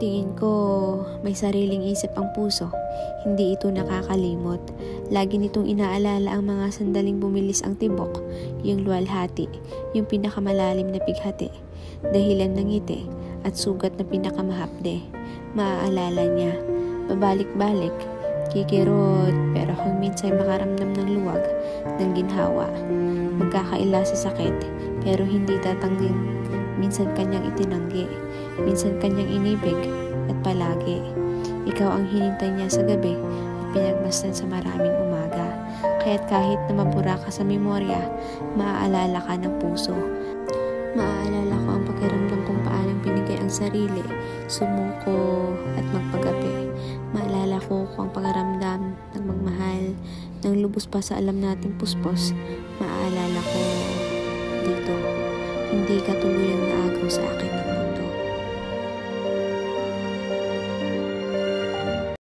Tingin ko may sariling isip ang puso, hindi ito nakakalimot. Lagi nitong inaalala ang mga sandaling bumilis ang tibok, yung luwalhati, yung pinakamalalim na pighati, dahilan ng ngiti at sugat na pinakamahapde. Maaalala niya, pabalik-balik, kikirot, pero kung minsan makaramdam ng luwag, ng ginhawa, magkakaila sa sakit, pero hindi tatangging. Minsan kanyang itinanggi, minsan kanyang inibig, at palagi, ikaw ang hinintay niya sa gabi at pinagmasdan sa maraming umaga. Kaya't kahit na mabura ka sa memorya, maaalala ka ng puso. Maaalala ko ang pakiramdam kung paanong binigay ang sarili, sumuko at magpagabi. Maalala ko kung ang pakiramdam ng magmahal, ng lubos pa sa alam nating puspos. Maaalala ko dito, hindi ka tuluyang naagaw sa akin